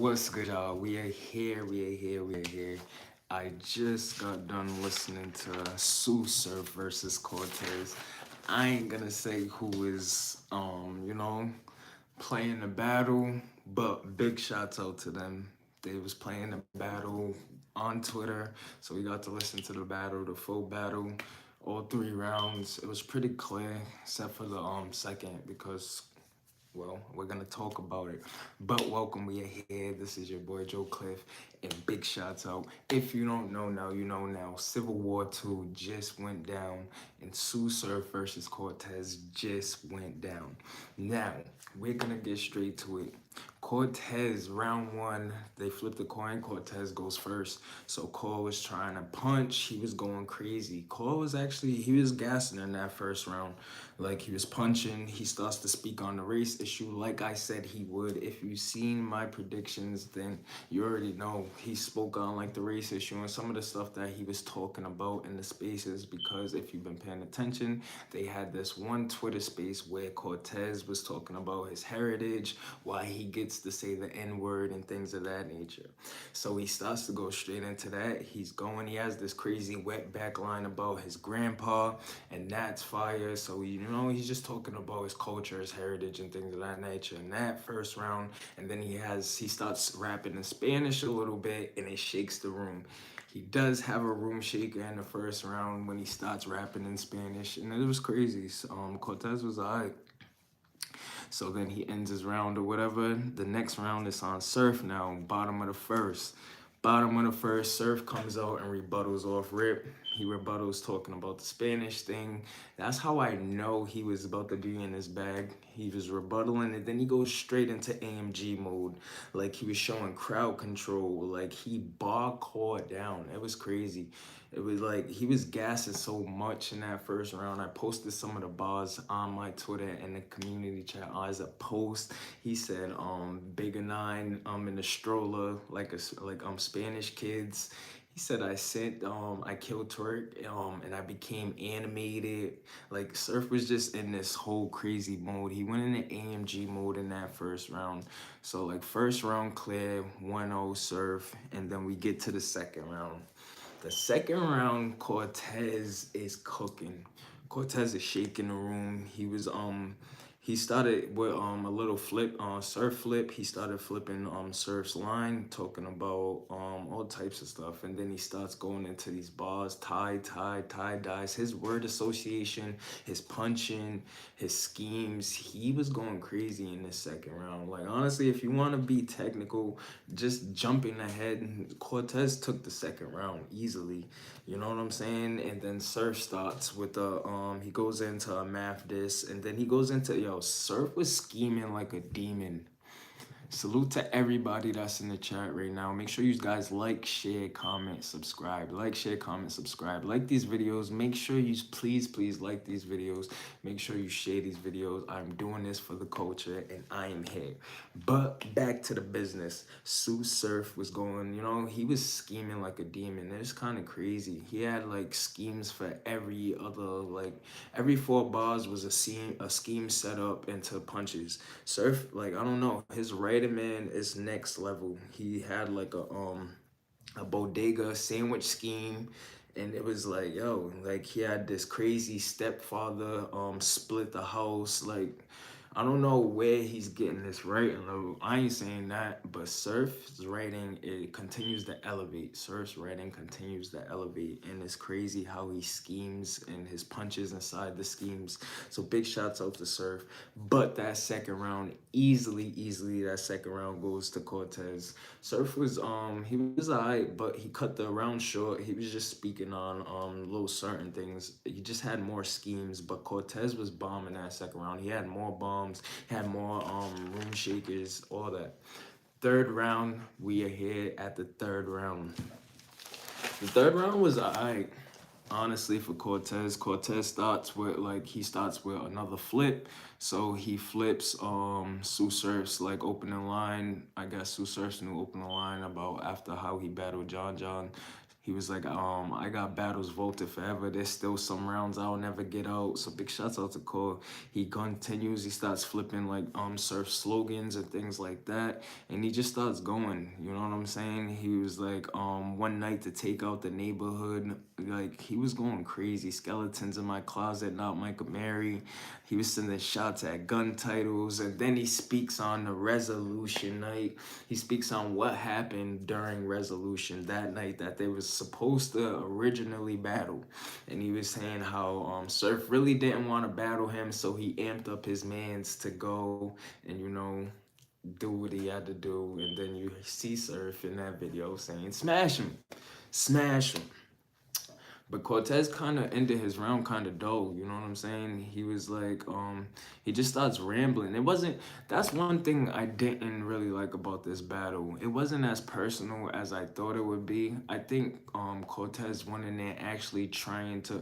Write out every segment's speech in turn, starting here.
What's good, y'all? We are here. I just got done listening to Sue Surf versus Cortez. I ain't gonna say who is, playing the battle, but big shouts out to them. They was playing the battle on Twitter, so we got to listen to the battle, the full battle, all three rounds. It was pretty clear, except for the second because we're gonna talk about it. But welcome, we are here. This is your boy Joe Cliff, and big shouts out. If you don't know now, you know now. Civil War 2 just went down, and Sue Surf versus Cortez just went down. Now we're gonna get straight to it. Cortez, round one, they flipped the coin. Cortez goes first. So Cole was trying to punch. He was going crazy. Cole was actually, he was gassing in that first round. Like he was punching. He starts to speak on the race issue like I said he would. If you've seen my predictions, then you already know he spoke on like the race issue and some of the stuff that he was talking about in the spaces, because if you've been paying attention, they had this one Twitter space where Cortez was talking about his heritage, why he gets to say the N-word and things of that nature. So he starts to go straight into that. He has this crazy wet back line about his grandpa, and that's fire. So he's just talking about his culture, his heritage, and things of that nature in that first round. And then he starts rapping in Spanish a little bit, and it shakes the room. He does have a room shaker in the first round when he starts rapping in Spanish, and it was crazy. Cortez was alright. So then he ends his round or whatever. The next round is on Surf now, bottom of the first. Bottom of the first, Surf comes out and rebuttals off rip. He rebuttals talking about the Spanish thing. That's how I know he was about to be in his bag. He was rebuttaling, and then he goes straight into AMG mode. Like he was showing crowd control. Like he bar caught down. It was crazy. It was like he was gassing so much in that first round. I posted some of the bars on my Twitter and the community chat as a post. He said, Bigger Nine, in the stroller, like Spanish kids. He said I killed Twerk, and I became animated. Like Surf was just in this whole crazy mode. He went into AMG mode in that first round. So like first round clear, 1-0 Surf, and then we get to the second round. The second round, Cortez is cooking. Cortez is shaking the room. He started with a little flip, Surf flip. He started flipping Surf's line, talking about all types of stuff, and then he starts going into these bars, tie dyes. His word association, his punching, his schemes. He was going crazy in this second round. Like honestly, if you want to be technical, just jumping ahead, Cortez took the second round easily. You know what I'm saying? And then Surf starts with he goes into a math diss, and then he goes into, Surf was scheming like a demon. Salute to everybody that's in the chat right now. Make sure you guys like, share, comment, subscribe. Like, share, comment, subscribe. Like these videos. Make sure you please like these videos. Make sure you share these videos. I'm doing this for the culture, and I am here. But back to the business. Sue Surf was going, he was scheming like a demon. It's kind of crazy. He had like schemes for every other, like every 4 bars was a scheme set up into punches. Surf, like I don't know, his writing, man, is next level. He had like a bodega sandwich scheme, and it was like, like he had this crazy stepfather split the house. Like I don't know where he's getting this writing level. I ain't saying that, but Surf's writing, it continues to elevate. Surf's writing continues to elevate, and it's crazy how he schemes and his punches inside the schemes. So big shouts out to Surf. But that second round, easily that second round goes to Cortez. Surf was he was alright, but he cut the round short. He was just speaking on little certain things. He just had more schemes, but Cortez was bombing that second round. He had more bombs, had more room shakers, all that. Third round, we are here at the third round. The third round was alright, honestly, for Cortez. Cortez starts with another flip. So he flips Sue Surf's like opening line. I guess Sue Surf's new opening line about after how he battled John. He was like, I got battles vaulted forever. There's still some rounds I'll never get out. So big shouts out to Cole. He continues, he starts flipping like surf slogans and things like that. And he just starts going. You know what I'm saying? He was like, one night to take out the neighborhood. Like he was going crazy. Skeletons in my closet, not Michael Mary. He was sending shots at gun titles, and then he speaks on the resolution night. He speaks on what happened during resolution that night that they was supposed to originally battle. And he was saying how Surf really didn't want to battle him, so he amped up his mans to go and, you know, do what he had to do. And then you see Surf in that video saying, smash him, smash him. But Cortez kind of ended his round kind of dull, you know what I'm saying? He was like, he just starts rambling. It wasn't, that's one thing I didn't really like about this battle. It wasn't as personal as I thought it would be. I think Cortez went in there actually trying to,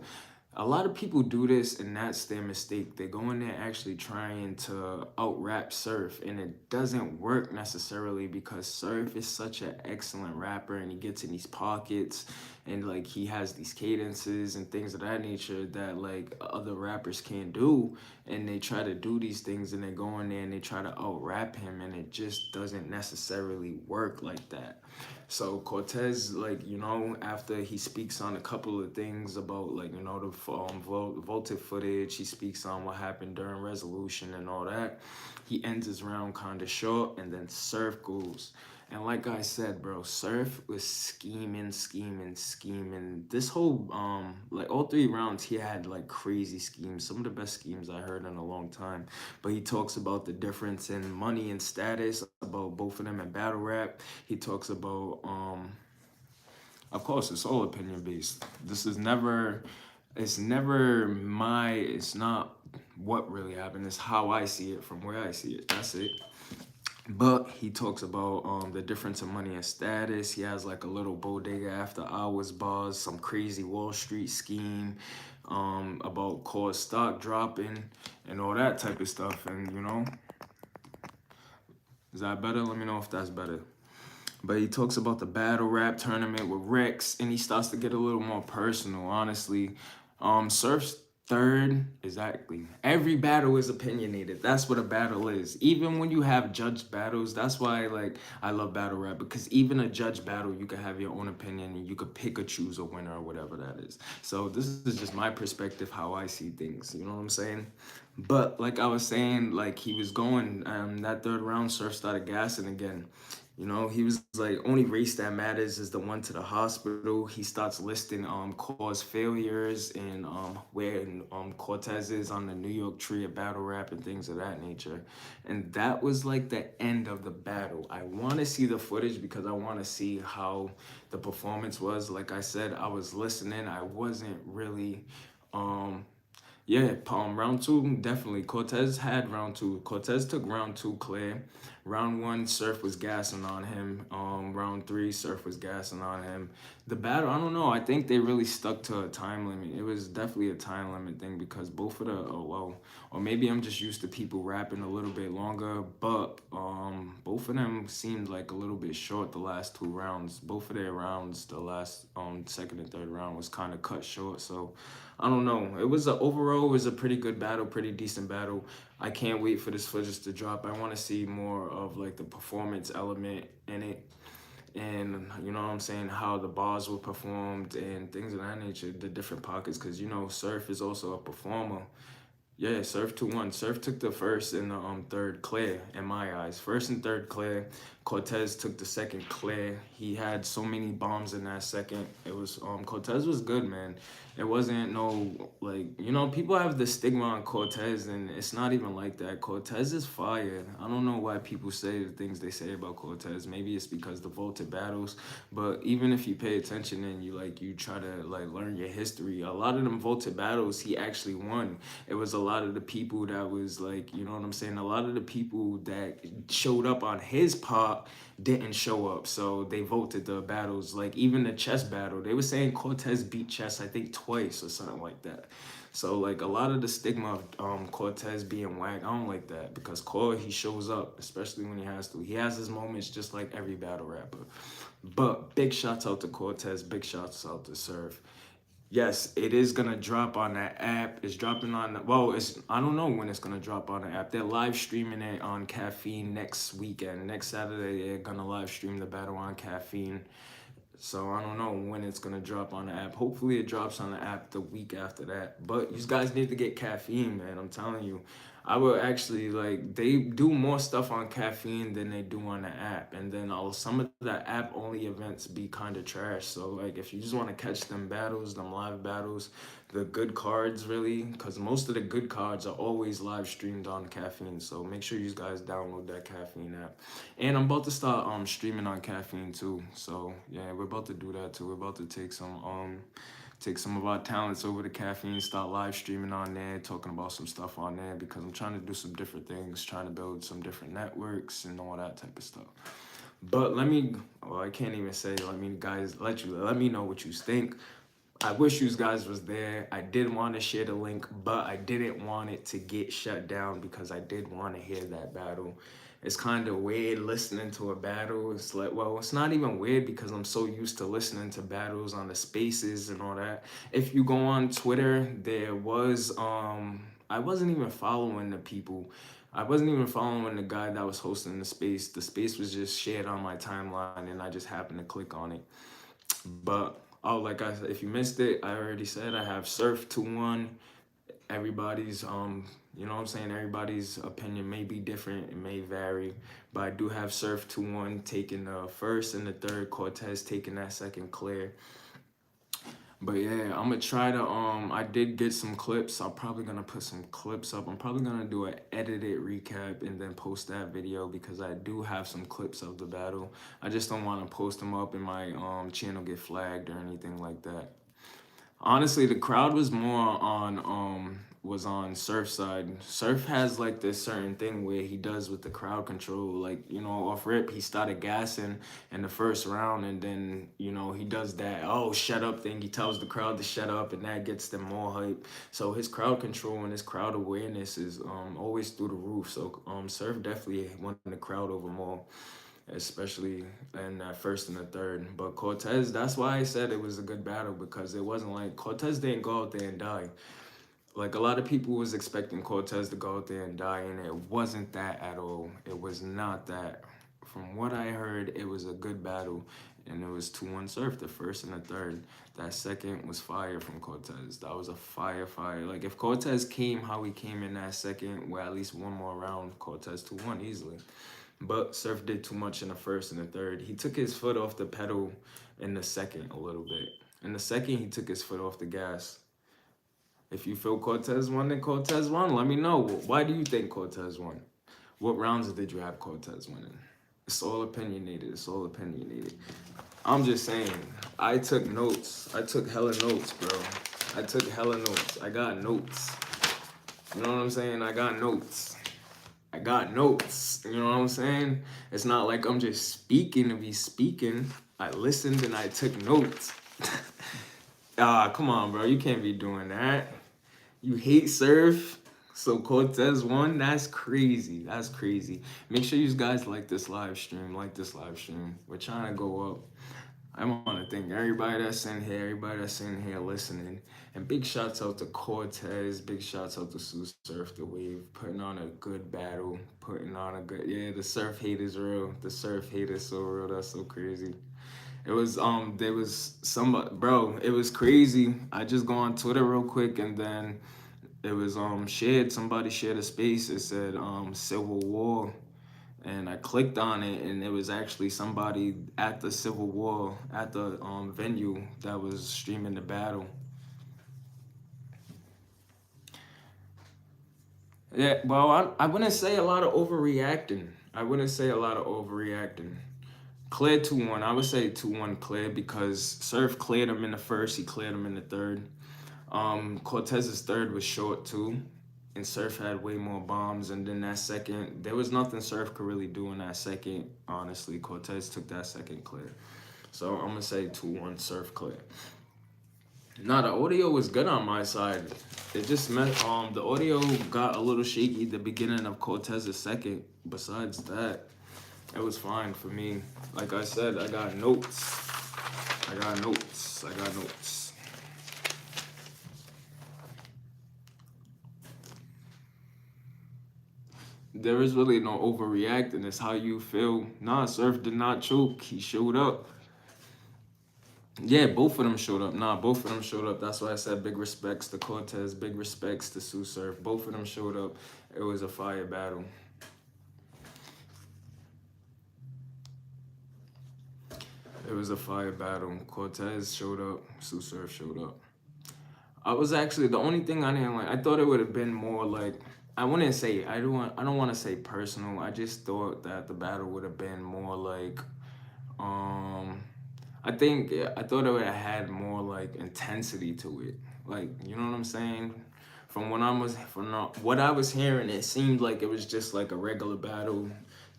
a lot of people do this and that's their mistake. They go in there actually trying to out-rap Surf, and it doesn't work necessarily because Surf is such an excellent rapper and he gets in these pockets and like he has these cadences and things of that nature that like other rappers can't do, and they try to do these things and they go in there and they try to out-rap him, and it just doesn't necessarily work like that. So Cortez, like, you know, after he speaks on a couple of things about, like, you know, the vaulted footage, he speaks on what happened during resolution and all that. He ends his round kind of short, and then Surf goes. And like I said, bro, Surf was scheming. This whole, like all 3 rounds, he had like crazy schemes. Some of the best schemes I heard in a long time. But he talks about the difference in money and status, about both of them in battle rap. He talks about, of course, it's all opinion based. This is never, it's not what really happened. It's how I see it from where I see it. That's it. But he talks about the difference in money and status. He has like a little bodega after hours bars, some crazy Wall Street scheme, about core stock dropping and all that type of stuff. And you know, is that better? Let me know if that's better. But he talks about the battle rap tournament with Rex, and he starts to get a little more personal, honestly. Surf's third, exactly. Every battle is opinionated. That's what a battle is. Even when you have judged battles, that's why like I love battle rap, because even a judged battle, you can have your own opinion and you could pick or choose a winner or whatever that is. So this is just my perspective, how I see things. You know what I'm saying? But like I was saying, like he was going, that 3rd round, Surf started gassing again. You know, he was like, only race that matters is the one to the hospital. He starts listing cause failures and where Cortez is on the New York tree of battle rap and things of that nature. And that was like the end of the battle. I want to see the footage because I want to see how the performance was. Like I said, I was listening. I wasn't really yeah, round 2, definitely. Cortez had round 2. Cortez took round 2 clear. Round 1, Surf was gassing on him. Round 3, Surf was gassing on him. The battle, I don't know. I think they really stuck to a time limit. It was definitely a time limit thing because both of the, or maybe I'm just used to people rapping a little bit longer, but both of them seemed like a little bit short the last 2 rounds. Both of their rounds, the last 2nd and 3rd round was kind of cut short. So I don't know. It was overall, it was a pretty good battle, pretty decent battle. I can't wait for this footage to drop. I want to see more of like the performance element in it. And you know what I'm saying, how the bars were performed and things of that nature, the different pockets, because you know Surf is also a performer. Yeah, Surf 2-1. Surf took the 1st and the 3rd clear in my eyes. 1st and 3rd clear. Cortez took the 2nd clear. He had so many bombs in that 2nd. It was Cortez was good, man. It wasn't no like, you know, people have the stigma on Cortez and it's not even like that. Cortez is fire. I don't know why people say the things they say about Cortez. Maybe it's because the vaulted battles, but even if you pay attention and you try to like learn your history, a lot of them vaulted battles he actually won. It was a lot of the people that was like, you know what I'm saying? A lot of the people that showed up on his part didn't show up, so they voted the battles. Like even the chess battle, they were saying Cortez beat chess I think twice or something like that. So like a lot of the stigma of Cortez being whack, I don't like that because Cor, he shows up, especially when he has to. He has his moments just like every battle rapper. But big shouts out to Cortez, big shouts out to Surf. Yes, it is gonna drop on that app. It's dropping on well, it's I don't know when it's gonna drop on the app. They're live streaming it on Caffeine next weekend. Next Saturday, they're gonna live stream the battle on Caffeine. So I don't know when it's gonna drop on the app. Hopefully it drops on the app the week after that. But you guys need to get Caffeine, man. I'm telling you. I will actually like they do more stuff on Caffeine than they do on the app. And then some of the app only events be kind of trash. So like if you just want to catch them battles, them live battles, the good cards really, because most of the good cards are always live streamed on Caffeine. So make sure you guys download that Caffeine app. And I'm about to start streaming on Caffeine too. So yeah, we're about to do that too. We're about to take some of our talents over to Caffeine, start live streaming on there, talking about some stuff on there because I'm trying to do some different things, trying to build some different networks and all that type of stuff. But well, I can't even say, let me know what you think. I wish you guys was there. I did want to share the link, but I didn't want it to get shut down because I did want to hear that battle. It's kind of weird listening to a battle. It's like, well, it's not even weird because I'm so used to listening to battles on the spaces and all that. If you go on Twitter, there was I wasn't even following the people. I wasn't even following the guy that was hosting the space. The space was just shared on my timeline and I just happened to click on it. But oh, like I said, if you missed it, I already said I have Surf 2-1. Everybody's you know what I'm saying, everybody's opinion may be different, it may vary, but I do have Surf 2-1 taking the first and the third, Cortez taking that second clear. But yeah, I'm gonna try to I did get some clips. I'm probably gonna put some clips up. I'm probably gonna do an edited recap and then post that video because I do have some clips of the battle. I just don't want to post them up and my channel get flagged or anything like that. Honestly, the crowd was on Surf's side. Surf has like this certain thing where he does with the crowd control. Like, you know, off rip, he started gassing in the first round and then, you know, he does that, oh, shut up thing. He tells the crowd to shut up and that gets them more hype. So his crowd control and his crowd awareness is always through the roof. So Surf definitely won the crowd over more, especially in that first and the third. But Cortez, that's why I said it was a good battle because it wasn't like Cortez didn't go out there and die. Like a lot of people was expecting Cortez to go out there and die, and it wasn't that at all. It was not that. From what I heard, it was a good battle, and it was 2-1 Surf, the first and the third. That second was fire from Cortez. That was a fire. Like if Cortez came how he came in that second, with at least one more round, Cortez 2-1 easily. But Surf did too much in the first and the third. He took his foot off the pedal in the second a little bit. In the second, he took his foot off the gas. If you feel Cortez won, then Cortez won. Let me know. Why do you think Cortez won? What rounds did you have Cortez winning? It's all opinionated. It's all opinionated. I'm just saying, I took notes. I took hella notes, bro. I took hella notes. I got notes. You know what I'm saying? I got notes. I got notes. You know what I'm saying? It's not like I'm just speaking to be speaking. I listened and I took notes. Come on, bro. You can't be doing that. You hate Surf, so Cortez won? That's crazy. That's crazy. Make sure you guys like this live stream. We're trying to go up. I want to thank everybody that's in here, listening. And big shouts out to Cortez. Big shouts out to Sue Surf the Wave. Putting on a good battle. The Surf hate is real. The Surf hate is so real. That's so crazy. It was there was somebody, bro, it was crazy. I just go on Twitter real quick and then it was somebody shared a space. It said Civil War. And I clicked on it and it was actually somebody at the Civil War at the venue that was streaming the battle. Yeah, well, I wouldn't say a lot of overreacting. Clear 2-1. I would say 2-1 clear because Surf cleared him in the first. He cleared him in the third. Cortez's third was short too. And Surf had way more bombs. And then that second, there was nothing Surf could really do in that second. Honestly, Cortez took that second clear. So I'm going to say 2-1 Surf clear. Nah, the audio was good on my side. It just meant the audio got a little shaky at the beginning of Cortez's second. Besides that, it was fine for me. Like I said, I got notes. I got notes. I got notes. There is really no overreacting. It's how you feel. Nah, Surf did not choke. He showed up. Yeah, both of them showed up. Nah, both of them showed up. That's why I said big respects to Cortez, big respects to Sue Surf. Both of them showed up. It was a fire battle. It was a fire battle. Cortez showed up. Sue Surf showed up. I was actually the only thing I didn't like. I thought it would have been more like I wouldn't say I don't want to say personal. I just thought that the battle would have been more like um I thought it would have had more like intensity to it. Like, you know what I'm saying? From what I was hearing, it seemed like it was just like a regular battle.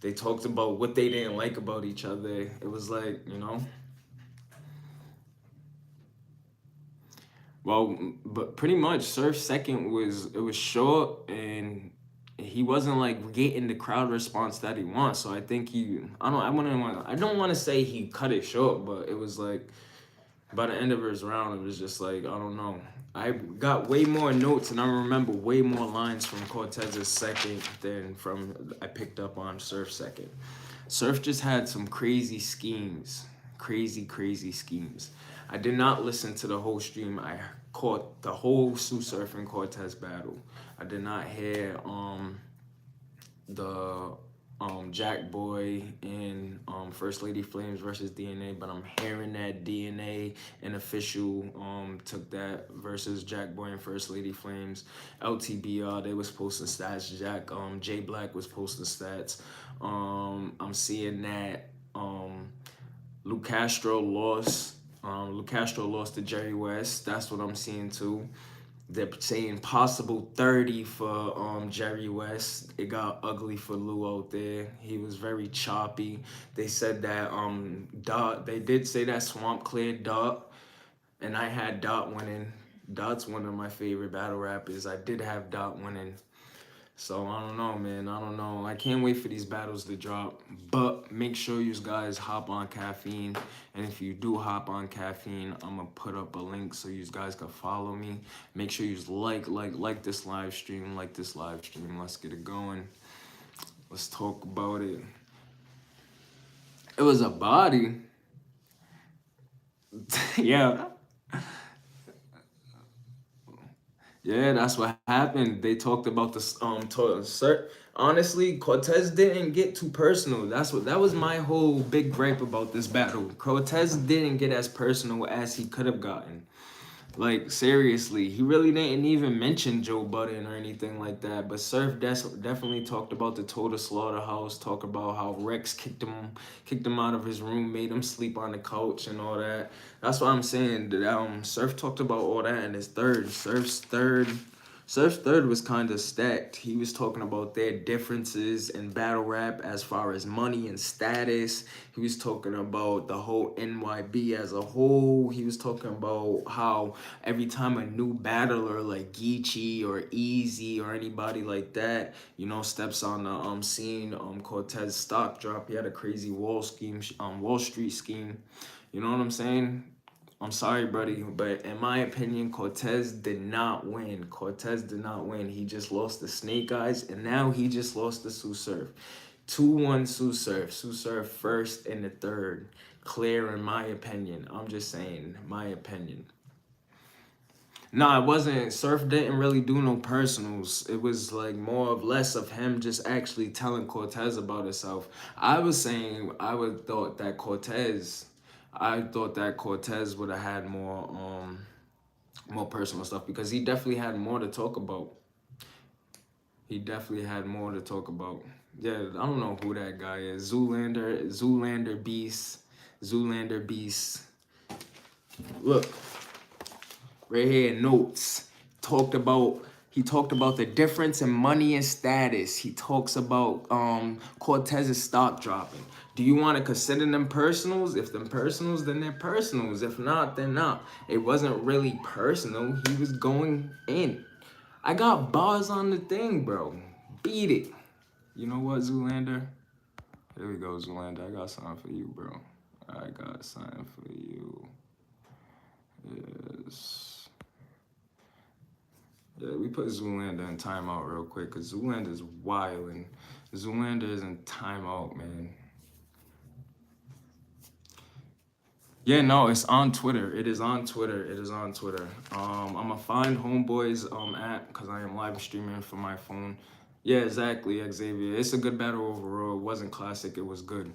They talked about what they didn't like about each other. It was like, you know, well, but pretty much Surf's second was it was short and he wasn't like getting the crowd response that he wants. So I think I don't want to say he cut it short, but it was like by the end of his round, it was just like, I don't know. I got way more notes and I remember way more lines from Cortez's second than from I picked up on Surf's second. Surf just had some crazy schemes, crazy schemes. I did not listen to the whole stream. I caught the whole Sue Surf and Cortez battle. I did not hear the Jack Boy and First Lady Flames versus DNA, but I'm hearing that DNA and Official took that versus Jack Boy and First Lady Flames. LTBR, they was posting stats. J Black was posting stats. I'm seeing that Luke Castro lost. Luke Castro lost to Jerry West. That's what I'm seeing too. They're saying possible 30 for Jerry West. It got ugly for Lou out there. He was very choppy. They said that Dot, they did say that Swamp cleared Dot, and I had Dot winning. Dot's one of my favorite battle rappers. I did have Dot winning. So I don't know, man. I don't know. I can't wait for these battles to drop. But make sure you guys hop on Caffeine. And if you do hop on Caffeine, I'm gonna put up a link so you guys can follow me. Make sure you like this live stream. Like this live stream. Let's get it going. Let's talk about it. It was a body. Yeah. Yeah, that's what happened. They talked about this honestly, Cortez didn't get too personal. That was my whole big gripe about this battle. Cortez didn't get as personal as he could have gotten. Like, seriously, he really didn't even mention Joe Budden or anything like that. But Surf definitely talked about the Total Slaughterhouse, talk about how Rex kicked him out of his room, made him sleep on the couch and all that. That's what I'm saying. That Surf talked about all that in his third. Surf's third was kind of stacked. He was talking about their differences in battle rap as far as money and status. He was talking about the whole NYB as a whole. He was talking about how every time a new battler like Geechee or Easy or anybody like that, you know, steps on the scene, Cortez stock drop. He had a crazy Wall Street scheme. You know what I'm saying? I'm sorry, buddy, but in my opinion, Cortez did not win. Cortez did not win. He just lost to Snake Eyes, and now he just lost to Sue Surf. 2-1 Sue Surf. Sue Surf first and the third. Clear in my opinion. I'm just saying, my opinion. No, it wasn't. Surf didn't really do no personals. It was like more of less of him just actually telling Cortez about himself. I was saying I thought that Cortez would have had more personal stuff because he definitely had more to talk about. He definitely had more to talk about. Yeah, I don't know who that guy is. Zoolander Beast. Zoolander Beast. Look, right here, notes. He talked about the difference in money and status. He talks about Cortez's stock dropping. Do you want to consider them personals? If them personals, then they're personals. If not, then not. It wasn't really personal. He was going in. I got bars on the thing, bro. Beat it. You know what, Zoolander? Here we go, Zoolander. I got something for you, bro. I got something for you. Yes. Yeah, we put Zoolander in timeout real quick because Zoolander is wild and Zoolander is in timeout, man. Yeah, no, it's on Twitter. It is on Twitter. It is on Twitter. I'm gonna find Homeboy's app because I am live streaming from my phone. Yeah, exactly, Xavier. It's a good battle overall. It wasn't classic. It was good.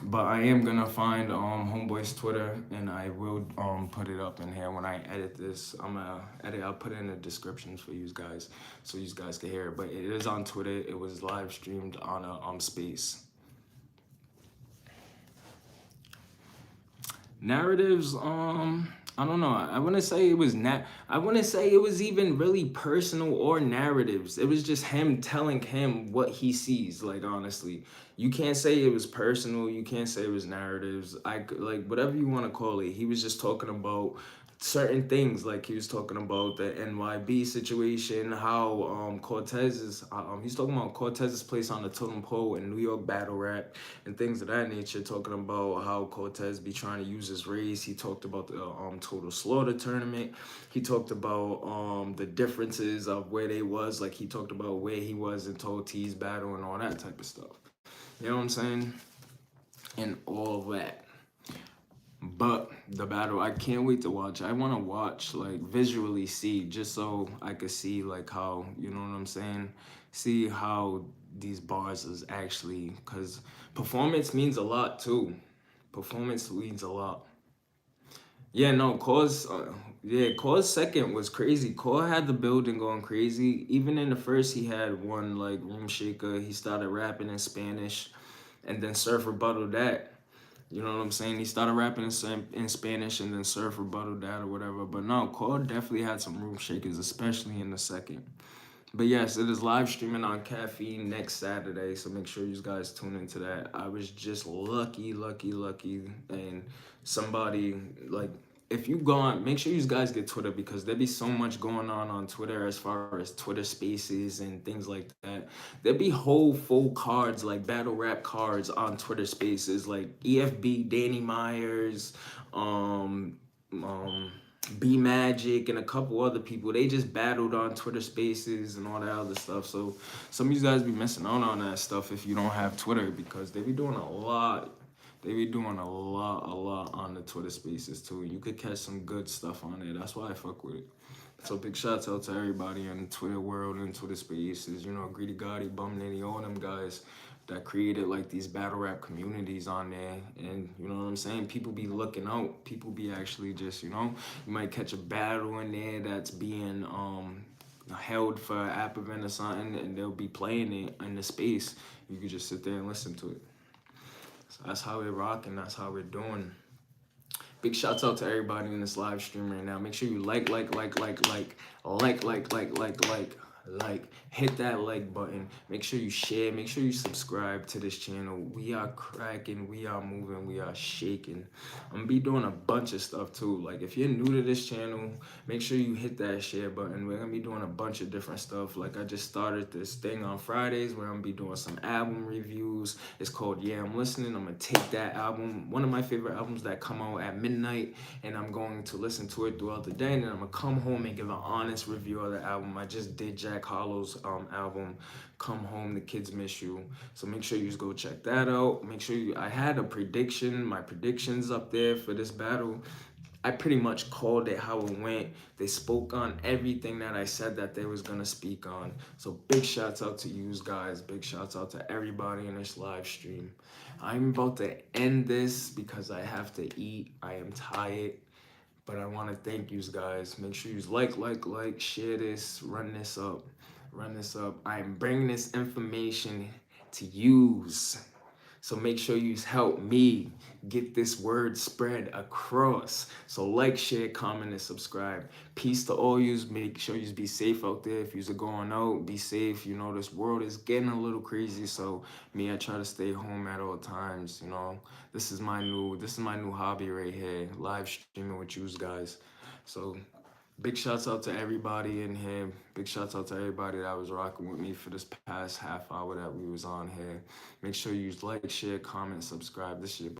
But I am gonna find Homeboy's Twitter and I will put it up in here when I edit this. I'm gonna edit. I'll put it in the descriptions for you guys so you guys can hear it. But it is on Twitter. It was live streamed on a space. Narratives, I don't know. I wouldn't say it was I wouldn't say it was even really personal or narratives. It was just him telling him what he sees. Like honestly, you can't say it was personal. You can't say it was narratives. Like whatever you want to call it. He was just talking about certain things. Like he was talking about the NYB situation, how Cortez is. He's talking about Cortez's place on the totem pole in New York battle rap and things of that nature. Talking about how Cortez be trying to use his race. He talked about the Total Slaughter tournament. He talked about the differences of where they was. Like he talked about where he was in Tot's battle and all that type of stuff. You know what I'm saying? And all of that. But the battle, I can't wait to watch. I want to watch, like visually see, just so I could see like how, you know what I'm saying? See how these bars is actually, because performance means a lot too. Performance means a lot. Yeah, no, Cause second was crazy. Cause had the building going crazy. Even in the first, he had one like room shaker. He started rapping in Spanish, and then Surf rebutted that. You know what I'm saying? He started rapping in Spanish and then Surf rebutted that or whatever. But no, Cole definitely had some room shakers, especially in the second. But yes, it is live streaming on Caffeine next Saturday, so make sure you guys tune into that. I was just lucky, and somebody like if you go on, make sure you guys get Twitter because there be so much going on Twitter as far as Twitter Spaces and things like that. There be whole full cards like battle rap cards on Twitter Spaces like EFB, Danny Myers, um, um. B Magic and a couple other people. They just battled on Twitter Spaces and all that other stuff. So some of you guys be missing out on that stuff if you don't have Twitter because they be doing a lot. They be doing a lot on the Twitter Spaces too. You could catch some good stuff on there. That's why I fuck with it. So big shouts out to everybody in the Twitter world and Twitter Spaces. You know, Greedy Gotti, Bum Nitty, all them guys that created like these battle rap communities on there. And you know what I'm saying? People be looking out. People be actually just, you know, you might catch a battle in there that's being held for an app event or something and they'll be playing it in the space. You could just sit there and listen to it. So that's how we're rocking. That's how we're doing. Big shouts out to everybody in this live stream right now. Make sure you like, hit that like button. Make sure you share. Make sure you subscribe to this channel. We are cracking. We are moving. We are shaking. I'm gonna be doing a bunch of stuff too. Like if you're new to this channel, make sure you hit that share button. We're gonna be doing a bunch of different stuff. Like I just started this thing on Fridays where I'm gonna be doing some album reviews. It's called Yeah, I'm Listening. I'm gonna take that album, one of my favorite albums that come out at midnight, and I'm going to listen to it throughout the day, and then I'm gonna come home and give an honest review of the album. I just did Jack Hollow's album, Come Home, The Kids Miss You. So make sure you just go check that out. Make sure I had a prediction, my predictions up there for this battle. I pretty much called it how it went. They spoke on everything that I said that they was gonna speak on. So big shouts out to you guys. Big shouts out to everybody in this live stream. I'm about to end this because I have to eat. I am tired. But I want to thank you guys. Make sure you like, share this, run this up. I am bringing this information to use. So make sure you help me get this word spread across. So like, share, comment, and subscribe. Peace to all yous. Make sure you be safe out there. If you're going out, be safe. You know, this world is getting a little crazy. So me, I try to stay home at all times. You know, this is my new hobby right here. Live streaming with you guys. So big shouts out to everybody in here. Big shouts out to everybody that was rocking with me for this past half hour that we was on here. Make sure you like, share, comment, subscribe. This is your